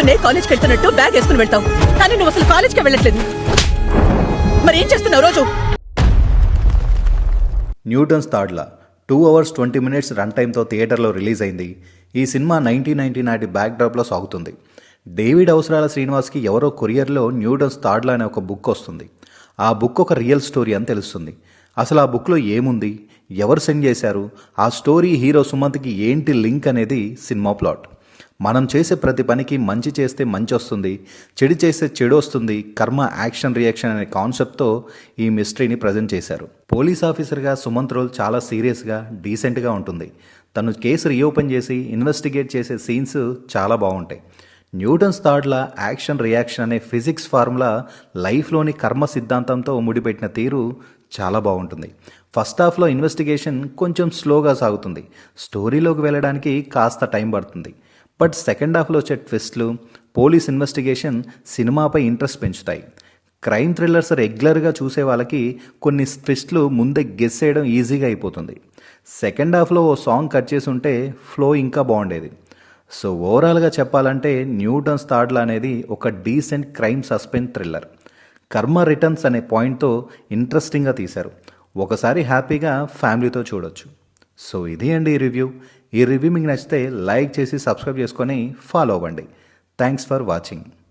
పొద్దున్నే కాలేజ్కి వెళ్తున్నట్టు బ్యాగ్ వేసుకుని వెళ్తావు, కానీ నువ్వు అసలు కాలేజ్కి వెళ్ళట్లేదు. మరి ఏం చేస్తున్నావు రోజు? Newton's third law 2 hours 20 minutes run టైంతో థియేటర్లో రిలీజ్ అయింది. ఈ సినిమా 1990 నాటి బ్యాక్ డ్రాప్లో సాగుతుంది. డేవిడ్ అవసరాల శ్రీనివాస్కి ఎవరో కొరియర్లో న్యూటన్స్ థర్డ్ లా అనే ఒక బుక్ వస్తుంది. ఆ బుక్ ఒక రియల్ స్టోరీ అని తెలుస్తుంది. అసలు ఆ బుక్లో ఏముంది, ఎవరు సెండ్ చేశారు, ఆ స్టోరీ హీరో సుమంత్కి ఏంటి లింక్ అనేది సినిమా ప్లాట్. మనం చేసే ప్రతి పనికి మంచి చేస్తే మంచి వస్తుంది, చెడు చేస్తే చెడు వస్తుంది, కర్మ యాక్షన్ రియాక్షన్ అనే కాన్సెప్ట్తో ఈ మిస్టరీని ప్రజెంట్ చేశారు. పోలీస్ ఆఫీసర్గా సుమంత్ రోల్ చాలా సీరియస్గా డీసెంట్గా ఉంటుంది. తను కేసు రీఓపెన్ చేసి ఇన్వెస్టిగేట్ చేసే సీన్స్ చాలా బాగుంటాయి. న్యూటన్స్ థర్డ్లా యాక్షన్ రియాక్షన్ అనే ఫిజిక్స్ ఫార్ములా లైఫ్లోని కర్మ సిద్ధాంతంతో ముడిపెట్టిన తీరు చాలా బాగుంటుంది. ఫస్ట్ హాఫ్లో ఇన్వెస్టిగేషన్ కొంచెం స్లోగా సాగుతుంది, స్టోరీలోకి వెళ్ళడానికి కాస్త టైం పడుతుంది. బట్ సెకండ్ హాఫ్లో వచ్చే ట్విస్ట్లు, పోలీస్ ఇన్వెస్టిగేషన్ సినిమాపై ఇంట్రెస్ట్ పెంచుతాయి. క్రైమ్ థ్రిల్లర్స్ రెగ్యులర్గా చూసే వాళ్ళకి కొన్ని ట్విస్ట్లు ముందే గెస్ చేయడం ఈజీగా అయిపోతుంది. సెకండ్ హాఫ్లో ఓ సాంగ్ కట్ చేసి ఉంటే ఫ్లో ఇంకా బాగుండేది. సో ఓవరాల్గా చెప్పాలంటే న్యూటన్స్ థర్డ్ లా అనేది ఒక డీసెంట్ క్రైమ్ సస్పెన్స్ థ్రిల్లర్. కర్మ రిటర్న్స్ అనే పాయింట్తో ఇంట్రెస్టింగ్గా తీశారు. ఒకసారి హ్యాపీగా ఫ్యామిలీతో చూడొచ్చు. సో ఇది అండి ఈ రివ్యూ. ఈ రివ్యూ మీకు నచ్చితే లైక్ చేసి సబ్స్క్రైబ్ చేసుకొని ఫాలో అవ్వండి. Thanks for watching.